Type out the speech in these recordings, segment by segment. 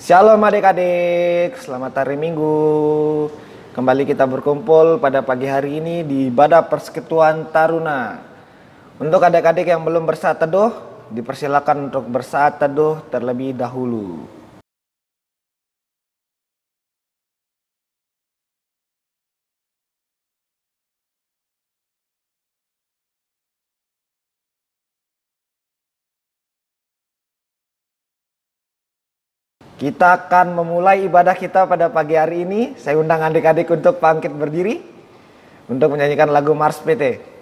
Shalom adik-adik, selamat hari Minggu. Kembali kita berkumpul pada pagi hari ini di ibadah persekutuan Taruna. Untuk adik-adik yang belum bersaat teduh, dipersilakan untuk bersaat teduh terlebih dahulu. Kita akan memulai ibadah kita pada pagi hari ini. Saya undang adik-adik untuk bangkit berdiri untuk menyanyikan lagu Mars PT.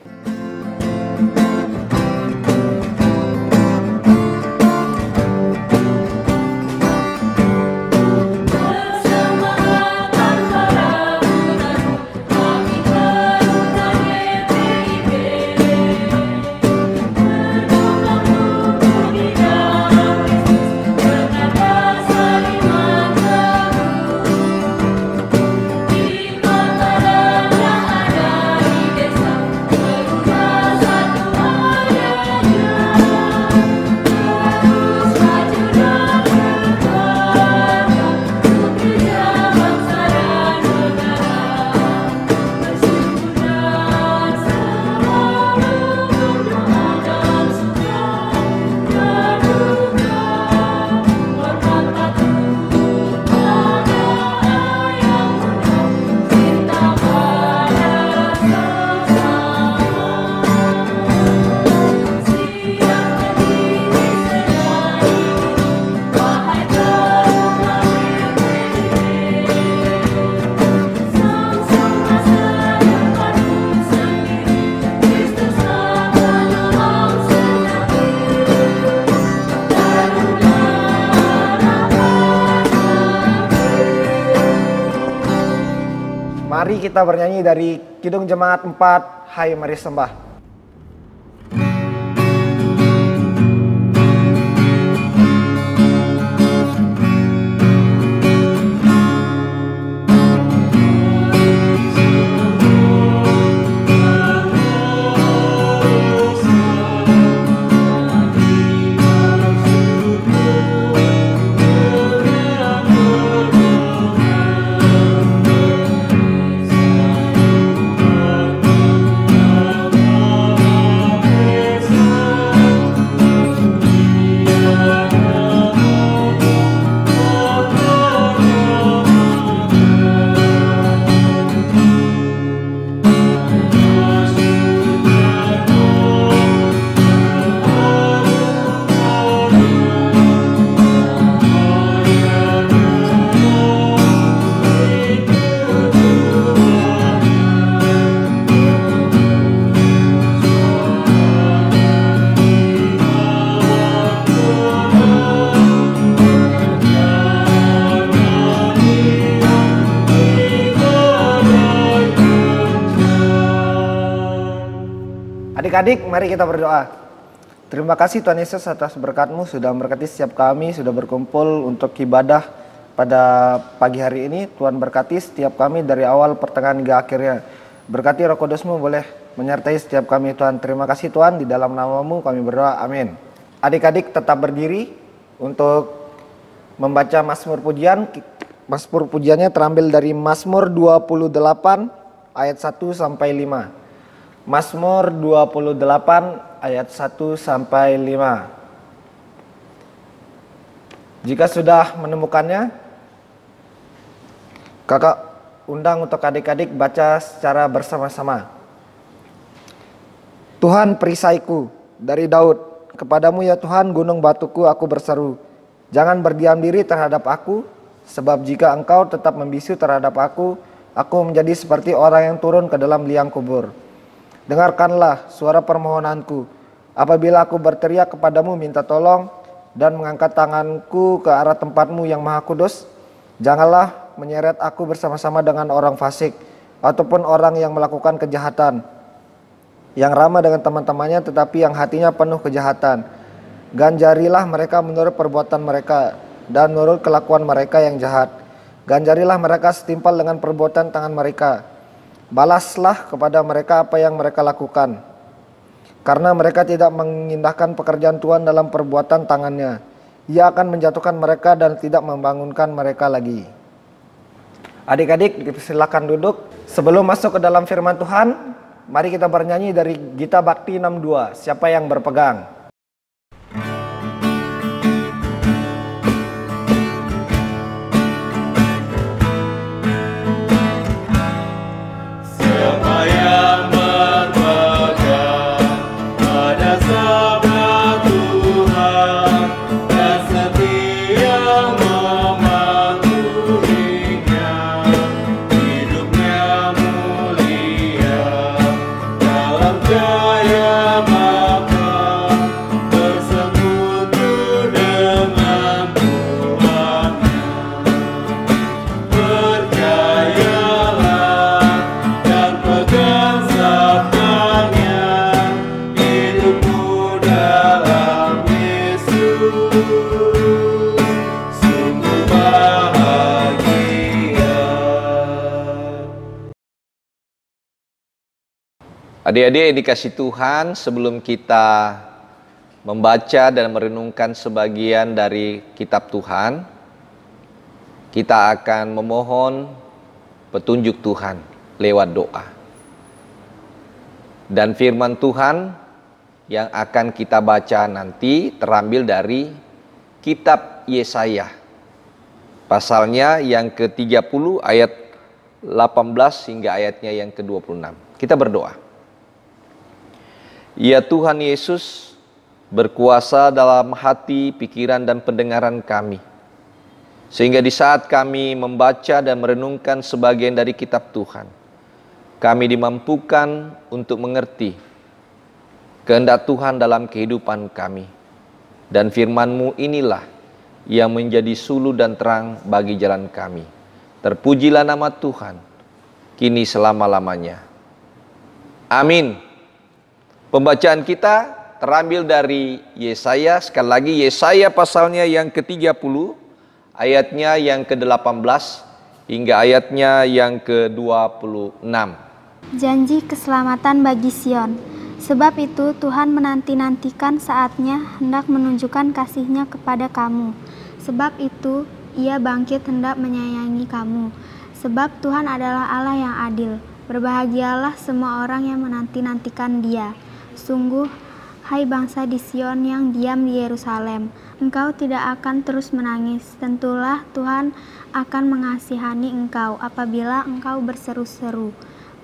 Mari kita bernyanyi dari Kidung Jemaat 4, Hai Mari Sembah. Adik-adik, mari kita berdoa. Terima kasih Tuhan Yesus atas berkat-Mu sudah memberkati setiap kami, sudah berkumpul untuk ibadah pada pagi hari ini. Tuhan berkati setiap kami dari awal pertengahan hingga akhirnya. Berkati Roh Kudus-Mu boleh menyertai setiap kami Tuhan. Terima kasih Tuhan, di dalam nama-Mu kami berdoa, amin. Adik-adik tetap berdiri untuk membaca Mazmur pujian. Mazmur pujiannya terambil dari Mazmur 28 ayat 1 sampai 5. Mazmur 28 ayat 1 sampai 5. Jika sudah menemukannya, kakak undang untuk adik-adik baca secara bersama-sama. Tuhan perisaiku, dari Daud, kepadamu ya Tuhan gunung batuku aku berseru. Jangan berdiam diri terhadap aku, sebab jika engkau tetap membisu terhadap aku menjadi seperti orang yang turun ke dalam liang kubur. Dengarkanlah suara permohonanku, apabila aku berteriak kepadamu minta tolong dan mengangkat tanganku ke arah tempat-Mu yang maha kudus. Janganlah menyeret aku bersama-sama dengan orang fasik ataupun orang yang melakukan kejahatan, yang ramah dengan teman-temannya tetapi yang hatinya penuh kejahatan. Ganjarilah mereka menurut perbuatan mereka dan menurut kelakuan mereka yang jahat. Ganjarilah mereka setimpal dengan perbuatan tangan mereka. Balaslah kepada mereka apa yang mereka lakukan. Karena mereka tidak mengindahkan pekerjaan Tuhan dalam perbuatan tangannya. Ia akan menjatuhkan mereka dan tidak membangunkan mereka lagi. Adik-adik, silakan duduk. Sebelum masuk ke dalam firman Tuhan, mari kita bernyanyi dari Gita Bakti 62. Siapa yang berpegang? Adik-adik yang dikasih Tuhan, sebelum kita membaca dan merenungkan sebagian dari kitab Tuhan, kita akan memohon petunjuk Tuhan lewat doa. Dan firman Tuhan yang akan kita baca nanti terambil dari kitab Yesaya. Pasalnya yang ke-30 ayat 18 hingga ayatnya yang ke-26. Kita berdoa. Ya Tuhan Yesus, berkuasa dalam hati, pikiran, dan pendengaran kami. Sehingga di saat kami membaca dan merenungkan sebagian dari kitab Tuhan, kami dimampukan untuk mengerti kehendak Tuhan dalam kehidupan kami. Dan firman-Mu inilah yang menjadi suluh dan terang bagi jalan kami. Terpujilah nama Tuhan, kini selama-lamanya. Amin. Pembacaan kita terambil dari Yesaya, sekali lagi Yesaya pasalnya yang ke-30, ayatnya yang ke-18 hingga ayatnya yang ke-26. Janji keselamatan bagi Sion. Sebab itu Tuhan menanti-nantikan saatnya hendak menunjukkan kasih-Nya kepada kamu. Sebab itu Ia bangkit hendak menyayangi kamu. Sebab Tuhan adalah Allah yang adil. Berbahagialah semua orang yang menanti-nantikan Dia. Sungguh, hai bangsa di Sion yang diam di Yerusalem, engkau tidak akan terus menangis. Tentulah Tuhan akan mengasihani engkau apabila engkau berseru-seru.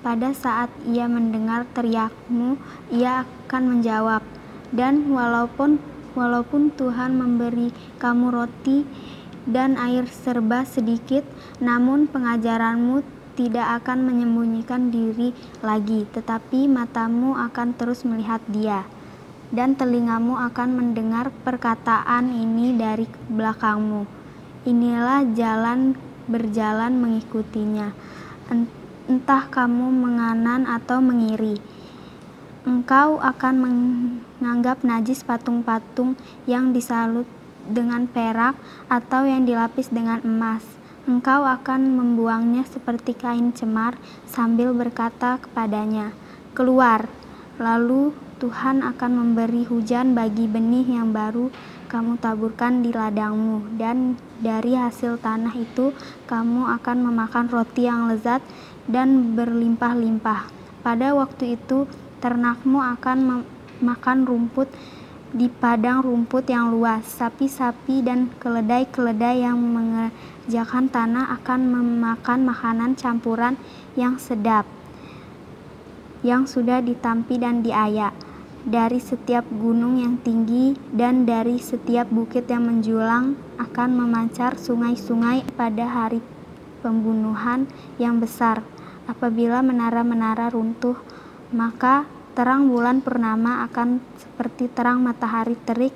Pada saat Ia mendengar teriakmu, Ia akan menjawab. Dan walaupun Tuhan memberi kamu roti dan air serba sedikit, namun pengajaranmu tidak akan menyembunyikan diri lagi, tetapi matamu akan terus melihat Dia, dan telingamu akan mendengar perkataan ini dari belakangmu. Inilah jalan berjalan mengikutinya, entah kamu menganan atau mengiri. Engkau akan menganggap najis patung-patung yang disalut dengan perak atau yang dilapis dengan emas. Engkau akan membuangnya seperti kain cemar sambil berkata kepadanya, keluar. Lalu Tuhan akan memberi hujan bagi benih yang baru kamu taburkan di ladangmu. Dan dari hasil tanah itu kamu akan memakan roti yang lezat dan berlimpah-limpah. Pada waktu itu ternakmu akan makan rumput di padang rumput yang luas. Sapi-sapi dan keledai-keledai yang mengerjakan tanah akan memakan makanan campuran yang sedap, yang sudah ditampi dan diayak. Dari setiap gunung yang tinggi dan dari setiap bukit yang menjulang akan memancar sungai-sungai pada hari pembunuhan yang besar. Apabila menara-menara runtuh, maka terang bulan purnama akan seperti terang matahari terik,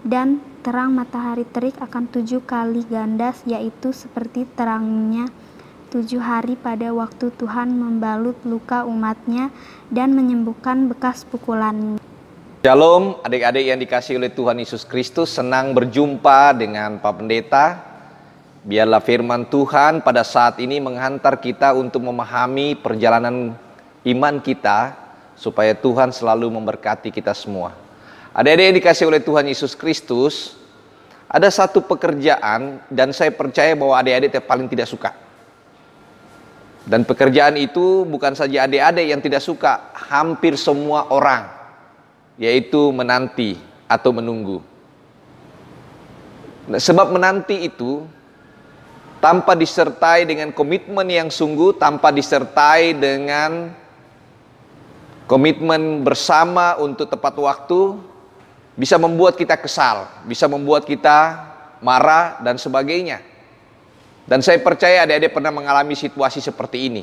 dan terang matahari terik akan 7 kali ganda, yaitu seperti terangnya 7 hari pada waktu Tuhan membalut luka umat-Nya dan menyembuhkan bekas pukulan. Shalom adik-adik yang dikasihi oleh Tuhan Yesus Kristus, senang berjumpa dengan Pak Pendeta. Biarlah firman Tuhan pada saat ini menghantar kita untuk memahami perjalanan iman kita, supaya Tuhan selalu memberkati kita semua. Adik-adik yang dikasihi oleh Tuhan Yesus Kristus, Ada satu pekerjaan dan saya percaya bahwa adik-adik paling tidak suka. Dan pekerjaan itu bukan saja adik-adik yang tidak suka, hampir semua orang, yaitu menanti atau menunggu. Nah, sebab menanti itu tanpa disertai dengan komitmen yang sungguh, tanpa disertai dengan komitmen bersama untuk tepat waktu, bisa membuat kita kesal, bisa membuat kita marah dan sebagainya. Dan saya percaya adik-adik pernah mengalami situasi seperti ini.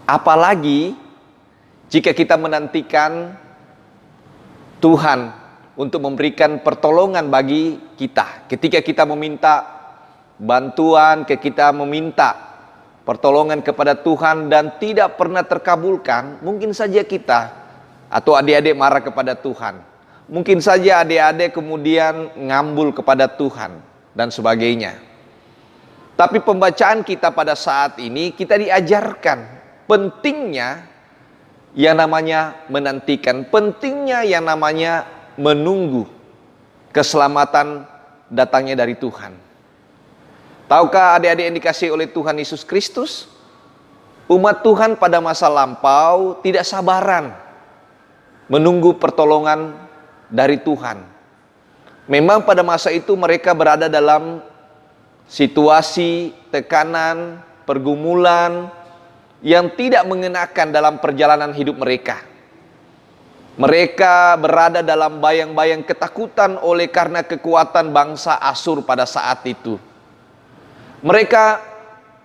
Apalagi jika kita menantikan Tuhan untuk memberikan pertolongan bagi kita. Ketika kita meminta bantuan, ketika kita meminta pertolongan kepada Tuhan dan tidak pernah terkabulkan, mungkin saja kita atau adik-adik marah kepada Tuhan. Mungkin saja adik-adik kemudian ngambul kepada Tuhan dan sebagainya. Tapi pembacaan kita pada saat ini, kita diajarkan pentingnya yang namanya menantikan, pentingnya yang namanya menunggu keselamatan datangnya dari Tuhan. Tahukah adik-adik yang dikasihi oleh Tuhan Yesus Kristus, umat Tuhan pada masa lampau tidak sabaran menunggu pertolongan dari Tuhan. Memang pada masa itu mereka berada dalam situasi tekanan, pergumulan yang tidak mengenakan dalam perjalanan hidup mereka. Mereka berada dalam bayang-bayang ketakutan oleh karena kekuatan bangsa Asyur pada saat itu. Mereka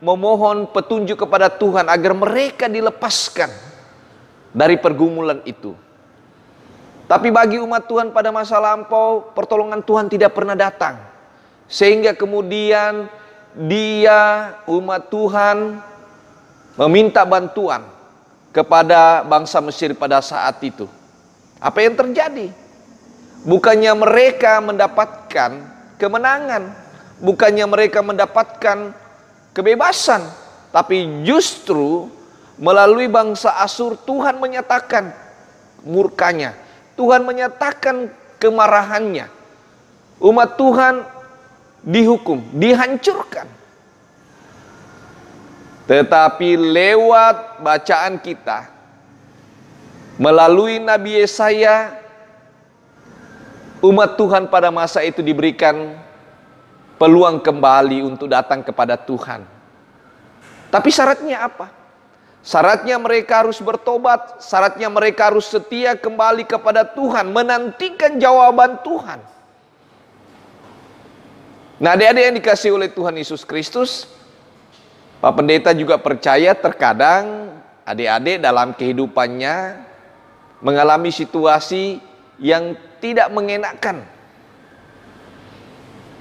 memohon petunjuk kepada Tuhan agar mereka dilepaskan dari pergumulan itu. Tapi bagi umat Tuhan pada masa lampau, pertolongan Tuhan tidak pernah datang. Sehingga kemudian umat Tuhan meminta bantuan kepada bangsa Mesir pada saat itu. Apa yang terjadi? Bukannya mereka mendapatkan kemenangan, bukannya mereka mendapatkan kebebasan, tapi justru melalui bangsa Asyur Tuhan menyatakan murkanya. Tuhan menyatakan kemarahannya. Umat Tuhan dihukum, dihancurkan. Tetapi lewat bacaan kita, melalui Nabi Yesaya, umat Tuhan pada masa itu diberikan peluang kembali untuk datang kepada Tuhan. Tapi syaratnya apa? Syaratnya mereka harus bertobat, syaratnya mereka harus setia kembali kepada Tuhan, menantikan jawaban Tuhan. Nah, adik-adik yang dikasihi oleh Tuhan Yesus Kristus, Pak Pendeta juga percaya terkadang adik-adik dalam kehidupannya mengalami situasi yang tidak mengenakan.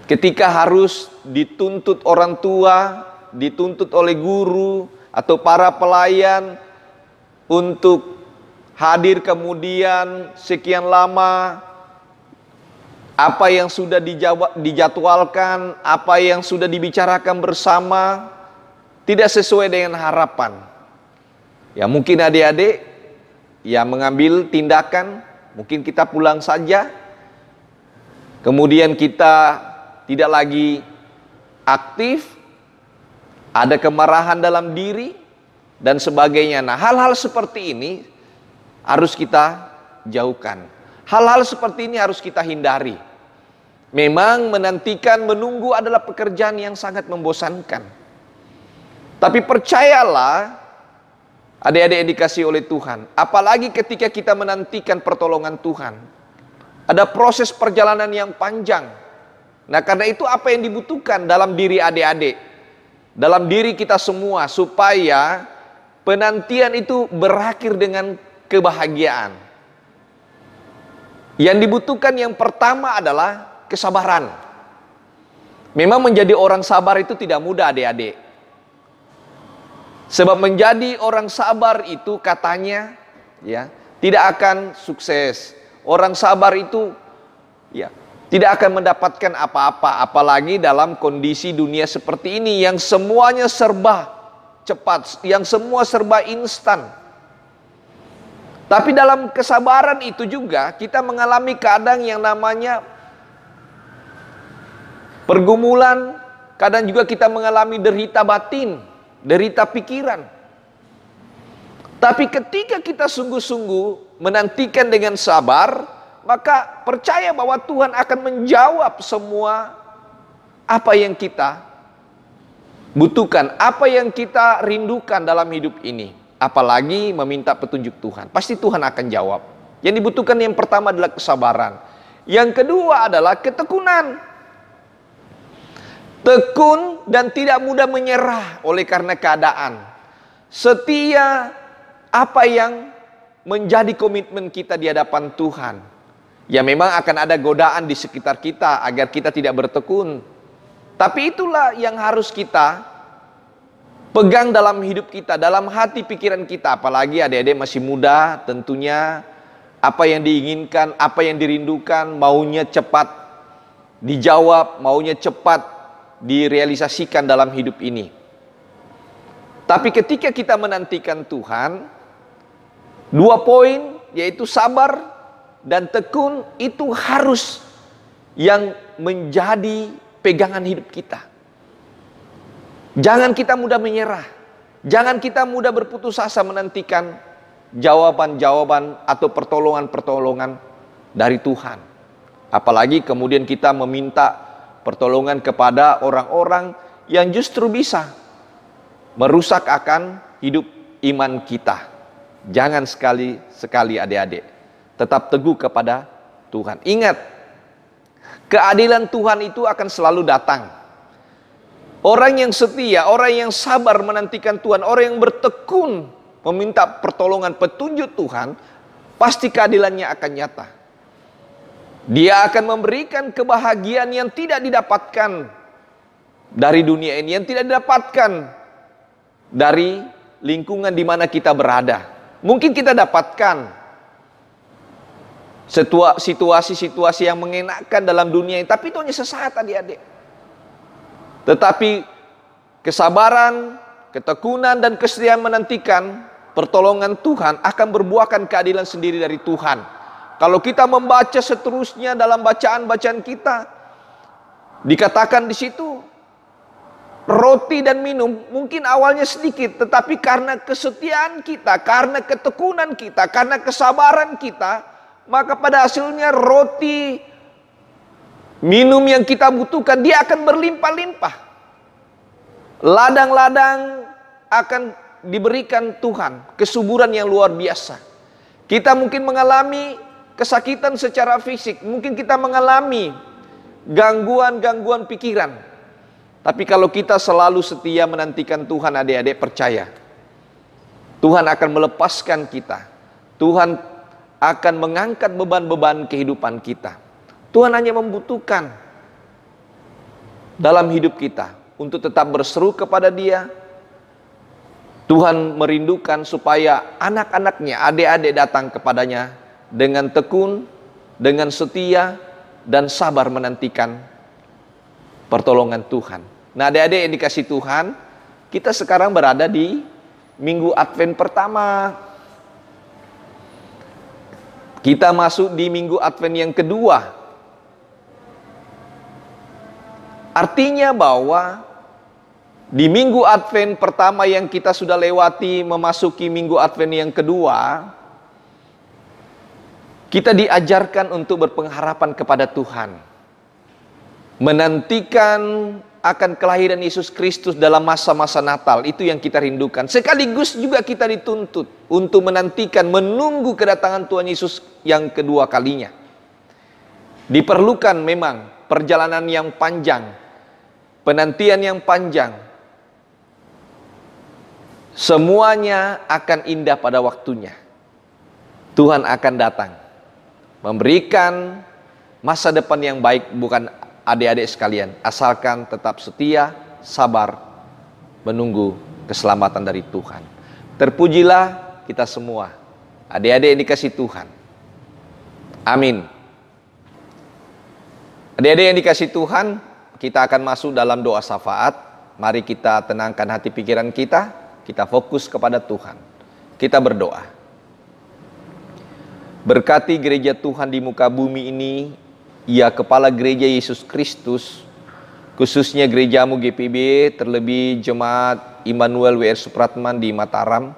Ketika harus dituntut orang tua, dituntut oleh guru, atau para pelayan untuk hadir kemudian sekian lama, apa yang sudah dijadwalkan, apa yang sudah dibicarakan bersama tidak sesuai dengan harapan. Ya mungkin adik-adik yang mengambil tindakan, mungkin kita pulang saja, kemudian kita tidak lagi aktif, ada kemarahan dalam diri dan sebagainya. Nah, hal-hal seperti ini harus kita jauhkan. Hal-hal seperti ini harus kita hindari. Memang menantikan, menunggu adalah pekerjaan yang sangat membosankan. Tapi percayalah, adik-adik yang dikasihi oleh Tuhan, apalagi ketika kita menantikan pertolongan Tuhan, ada proses perjalanan yang panjang. Nah, karena itu apa yang dibutuhkan dalam diri adik-adik, dalam diri kita semua, supaya penantian itu berakhir dengan kebahagiaan. Yang dibutuhkan yang pertama adalah kesabaran. Memang menjadi orang sabar itu tidak mudah adik-adik. Sebab menjadi orang sabar itu katanya ya tidak akan sukses. Orang sabar itu ya tidak akan mendapatkan apa-apa, apalagi dalam kondisi dunia seperti ini yang semuanya serba cepat, yang semua serba instan. Tapi dalam kesabaran itu juga kita mengalami keadaan yang namanya pergumulan, kadang juga kita mengalami derita batin, derita pikiran. Tapi ketika kita sungguh-sungguh menantikan dengan sabar, maka percaya bahwa Tuhan akan menjawab semua apa yang kita butuhkan, apa yang kita rindukan dalam hidup ini. Apalagi meminta petunjuk Tuhan, pasti Tuhan akan jawab. Yang dibutuhkan yang pertama adalah kesabaran. Yang kedua adalah ketekunan. Tekun dan tidak mudah menyerah oleh karena keadaan. Setia apa yang menjadi komitmen kita di hadapan Tuhan. Ya memang akan ada godaan di sekitar kita agar kita tidak bertekun. Tapi itulah yang harus kita pegang dalam hidup kita, dalam hati pikiran kita. Apalagi adik-adik masih muda, tentunya apa yang diinginkan, apa yang dirindukan, maunya cepat dijawab, maunya cepat direalisasikan dalam hidup ini. Tapi ketika kita menantikan Tuhan, 2 poin, yaitu sabar dan tekun, itu harus yang menjadi pegangan hidup kita. Jangan kita mudah menyerah. Jangan kita mudah berputus asa menantikan jawaban-jawaban atau pertolongan-pertolongan dari Tuhan. Apalagi kemudian kita meminta pertolongan kepada orang-orang yang justru bisa merusak akan hidup iman kita. Jangan sekali-sekali adik-adik tetap teguh kepada Tuhan. Ingat, keadilan Tuhan itu akan selalu datang. Orang yang setia, orang yang sabar menantikan Tuhan, orang yang bertekun meminta pertolongan petunjuk Tuhan, pasti keadilannya akan nyata. Dia akan memberikan kebahagiaan yang tidak didapatkan dari dunia ini, yang tidak didapatkan dari lingkungan di mana kita berada. Mungkin kita dapatkan situasi-situasi yang mengenakkan dalam dunia ini, tapi itu hanya sesaat adik-adik. Tetapi kesabaran, ketekunan, dan kesetiaan menantikan pertolongan Tuhan akan berbuahkan keadilan sendiri dari Tuhan. Kalau kita membaca seterusnya dalam bacaan-bacaan kita, dikatakan di situ, roti dan minum mungkin awalnya sedikit, tetapi karena kesetiaan kita, karena ketekunan kita, karena kesabaran kita, maka pada hasilnya roti, minum yang kita butuhkan, dia akan berlimpah-limpah. Ladang-ladang akan diberikan Tuhan, kesuburan yang luar biasa. Kita mungkin mengalami kesakitan secara fisik, mungkin kita mengalami gangguan-gangguan pikiran. Tapi kalau kita selalu setia menantikan Tuhan, adik-adik percaya, Tuhan akan melepaskan kita. Tuhan akan mengangkat beban-beban kehidupan kita. Tuhan hanya membutuhkan dalam hidup kita untuk tetap berseru kepada Dia. Tuhan merindukan supaya anak-anaknya, adik-adik datang kepadanya dengan tekun, dengan setia, dan sabar menantikan pertolongan Tuhan. Nah adik-adik yang dikasih Tuhan, kita sekarang berada di Minggu Advent pertama. Kita masuk di Minggu Advent yang kedua. Artinya bahwa di Minggu Advent pertama yang kita sudah lewati, memasuki Minggu Advent yang kedua, kita diajarkan untuk berpengharapan kepada Tuhan. Menantikan akan kelahiran Yesus Kristus dalam masa-masa Natal, itu yang kita rindukan. Sekaligus juga kita dituntut untuk menantikan, menunggu kedatangan Tuhan Yesus yang kedua kalinya. Diperlukan memang perjalanan yang panjang, penantian yang panjang. Semuanya akan indah pada waktunya. Tuhan akan datang memberikan masa depan yang baik, bukan adik-adik sekalian, asalkan tetap setia, sabar, menunggu keselamatan dari Tuhan. Terpujilah kita semua, adik-adik yang dikasih Tuhan. Amin. Adik-adik yang dikasih Tuhan, kita akan masuk dalam doa syafaat. Mari kita tenangkan hati pikiran kita, kita fokus kepada Tuhan. Kita berdoa. Berkati gereja Tuhan di muka bumi ini, Ya Kepala Gereja Yesus Kristus, khususnya gerejamu GPIB, terlebih Jemaat Immanuel WR Supratman di Mataram,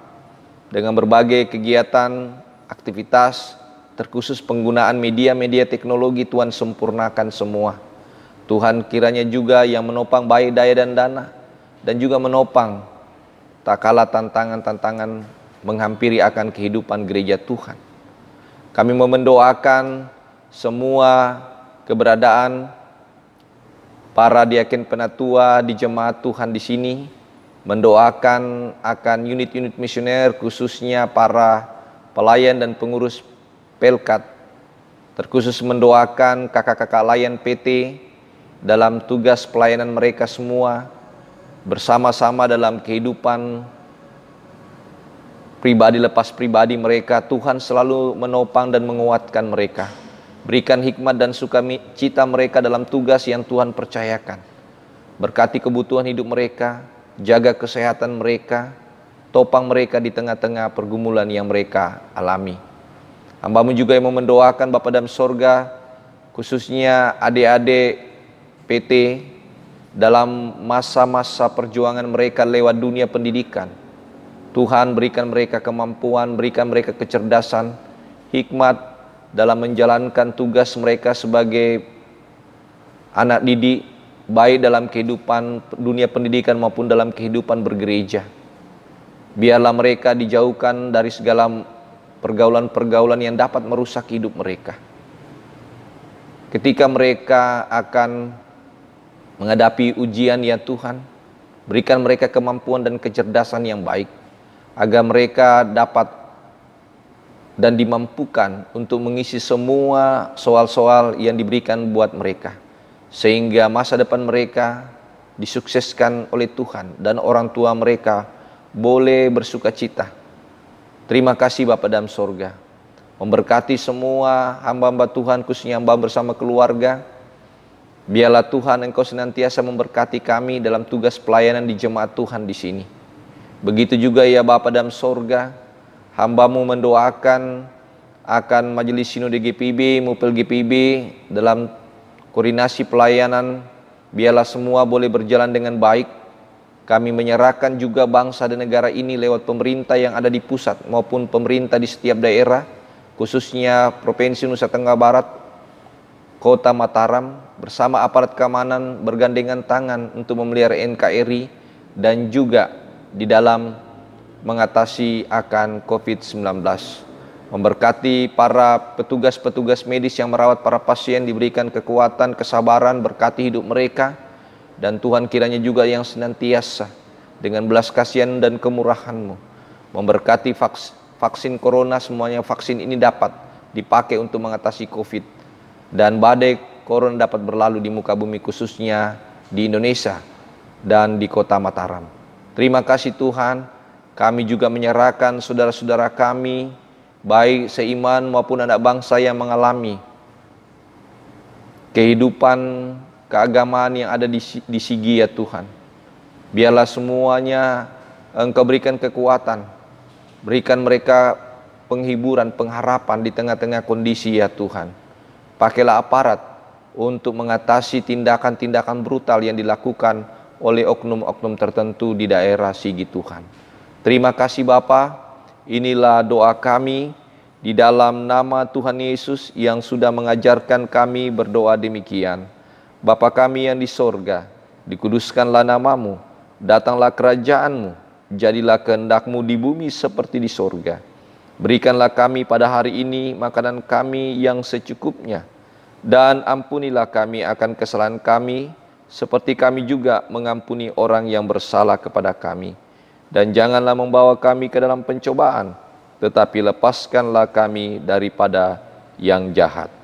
dengan berbagai kegiatan, aktivitas, terkhusus penggunaan media-media teknologi. Tuhan sempurnakan semua. Tuhan kiranya juga yang menopang baik daya dan dana, dan juga menopang tak kalah tantangan-tantangan menghampiri akan kehidupan gereja Tuhan. Kami mau mendoakan semua keberadaan para diaken penatua di jemaat Tuhan di sini, mendoakan akan unit-unit misioner, khususnya para pelayan dan pengurus Pelkat, terkhusus mendoakan kakak-kakak layan PT dalam tugas pelayanan mereka semua, bersama-sama dalam kehidupan pribadi lepas pribadi mereka. Tuhan selalu menopang dan menguatkan mereka. Berikan hikmat dan sukacita mereka dalam tugas yang Tuhan percayakan. Berkati kebutuhan hidup mereka, jaga kesehatan mereka, topang mereka di tengah-tengah pergumulan yang mereka alami. Hamba-Mu juga yang mau mendoakan Bapa dalam sorga, khususnya adik-adik PT dalam masa-masa perjuangan mereka lewat dunia pendidikan. Tuhan berikan mereka kemampuan, berikan mereka kecerdasan, hikmat dalam menjalankan tugas mereka sebagai anak didik, baik dalam kehidupan dunia pendidikan maupun dalam kehidupan bergereja. Biarlah mereka dijauhkan dari segala pergaulan-pergaulan yang dapat merusak hidup mereka. Ketika mereka akan menghadapi ujian, ya Tuhan, berikan mereka kemampuan dan kecerdasan yang baik, agar mereka dapat dan dimampukan untuk mengisi semua soal-soal yang diberikan buat mereka, sehingga masa depan mereka disukseskan oleh Tuhan dan orang tua mereka boleh bersuka cita. Terima kasih Bapa dalam sorga, memberkati semua hamba-hamba Tuhan, khususnya hamba bersama keluarga. Biarlah Tuhan Engkau senantiasa memberkati kami dalam tugas pelayanan di jemaat Tuhan di sini. Begitu juga ya Bapa dalam sorga, hamba-Mu mendoakan akan Majelis Sinode GPIB, Mupel GPIB dalam koordinasi pelayanan. Biarlah semua boleh berjalan dengan baik. Kami menyerahkan juga bangsa dan negara ini lewat pemerintah yang ada di pusat maupun pemerintah di setiap daerah, khususnya Provinsi Nusa Tenggara Barat, Kota Mataram, bersama aparat keamanan bergandengan tangan untuk memelihara NKRI dan juga di dalam mengatasi akan COVID-19. Memberkati para petugas-petugas medis yang merawat para pasien, diberikan kekuatan, kesabaran, berkati hidup mereka. Dan Tuhan kiranya juga yang senantiasa dengan belas kasihan dan kemurahan-Mu memberkati vaksin corona, semuanya vaksin ini dapat dipakai untuk mengatasi COVID, dan badai corona dapat berlalu di muka bumi, khususnya di Indonesia dan di kota Mataram. Terima kasih Tuhan. Kami juga menyerahkan saudara-saudara kami, baik seiman maupun anak bangsa yang mengalami kehidupan keagamaan yang ada di Sigi, ya Tuhan. Biarlah semuanya Engkau berikan kekuatan, berikan mereka penghiburan, pengharapan di tengah-tengah kondisi, ya Tuhan. Pakailah aparat untuk mengatasi tindakan-tindakan brutal yang dilakukan oleh oknum-oknum tertentu di daerah Sigi, Tuhan. Terima kasih Bapa. Inilah doa kami di dalam nama Tuhan Yesus yang sudah mengajarkan kami berdoa demikian. Bapa kami yang di sorga, dikuduskanlah namamu, datanglah kerajaan-Mu, jadilah kehendak-Mu di bumi seperti di sorga. Berikanlah kami pada hari ini makanan kami yang secukupnya, dan ampunilah kami akan kesalahan kami, seperti kami juga mengampuni orang yang bersalah kepada kami. Dan janganlah membawa kami ke dalam pencobaan, tetapi lepaskanlah kami daripada yang jahat. Selama-lamanya.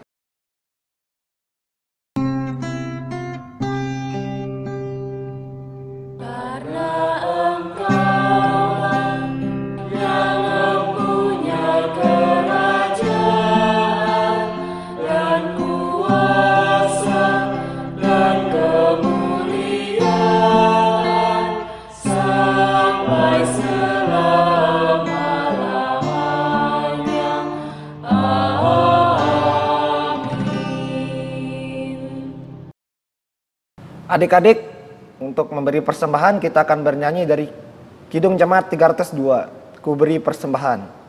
Adik-adik, untuk memberi persembahan kita akan bernyanyi dari Kidung Jemaat 302, Ku Beri Persembahan.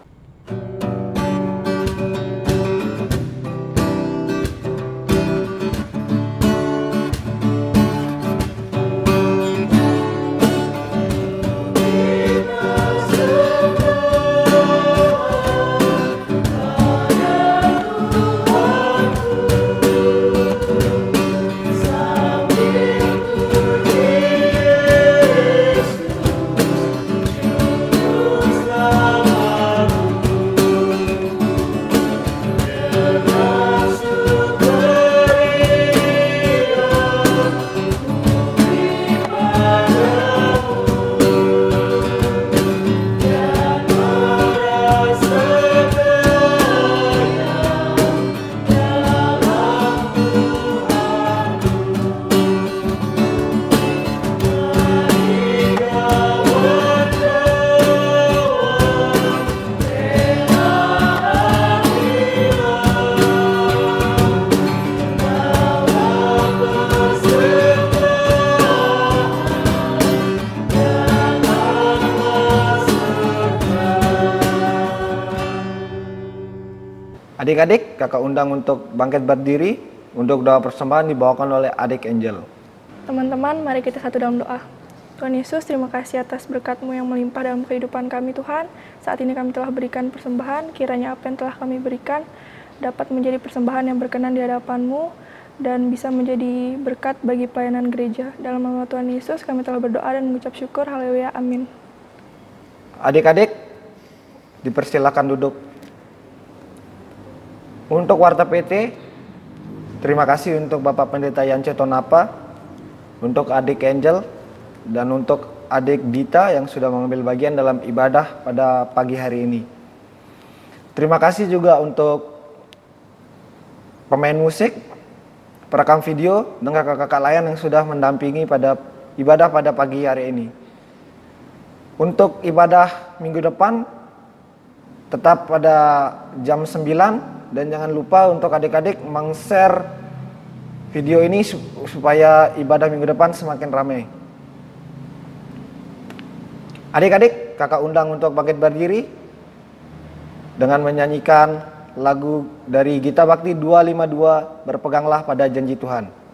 Adik-adik, kakak undang untuk bangkit berdiri. Untuk doa persembahan dibawakan oleh adik Angel. Teman-teman, mari kita satu dalam doa. Tuhan Yesus, terima kasih atas berkat-Mu yang melimpah dalam kehidupan kami Tuhan. Saat ini kami telah berikan persembahan, kiranya apa yang telah kami berikan dapat menjadi persembahan yang berkenan di hadapan-Mu dan bisa menjadi berkat bagi pelayanan gereja. Dalam nama Tuhan Yesus, kami telah berdoa dan mengucap syukur. Haleluya, amin. Adik-adik, dipersilakan duduk. Untuk Warta PT, terima kasih untuk Bapak Pendeta Yance Tonapa, untuk adik Angel, dan untuk adik Dita yang sudah mengambil bagian dalam ibadah pada pagi hari ini. Terima kasih juga untuk pemain musik, perekam video, dan kakak-kakak layan yang sudah mendampingi pada ibadah pada pagi hari ini. Untuk ibadah minggu depan, tetap pada jam 9. Dan jangan lupa untuk adik-adik meng-share video ini supaya ibadah minggu depan semakin ramai. Adik-adik, kakak undang untuk bangkit berdiri dengan menyanyikan lagu dari Gita Bakti 252, Berpeganglah pada Janji Tuhan.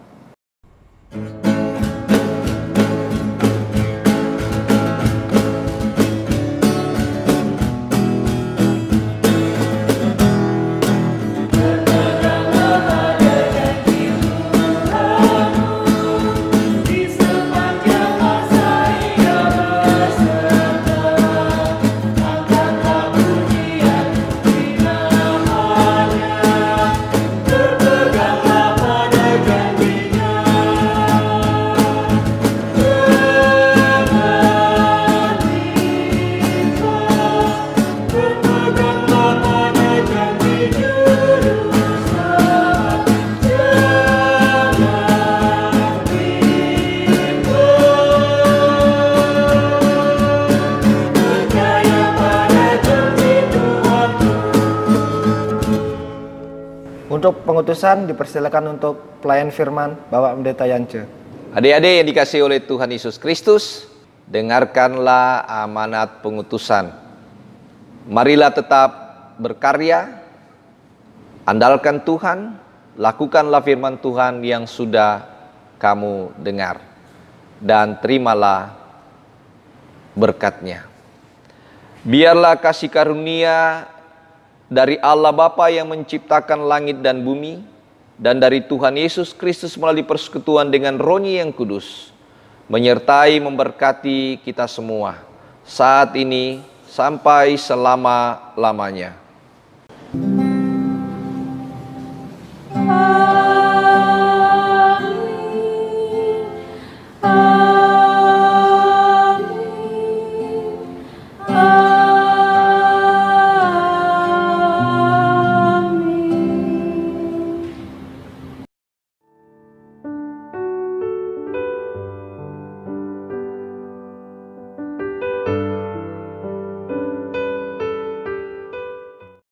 Untuk pengutusan dipersilakan untuk pelayan firman Bapak Pendeta Yance. Adik-adik yang dikasihi oleh Tuhan Yesus Kristus, dengarkanlah amanat pengutusan. Marilah tetap berkarya, andalkan Tuhan, lakukanlah firman Tuhan yang sudah kamu dengar, dan terimalah berkat-Nya. Biarlah kasih karunia dari Allah Bapa yang menciptakan langit dan bumi, dan dari Tuhan Yesus Kristus melalui persekutuan dengan Roh-Nya yang kudus, menyertai memberkati kita semua, saat ini sampai selama-lamanya.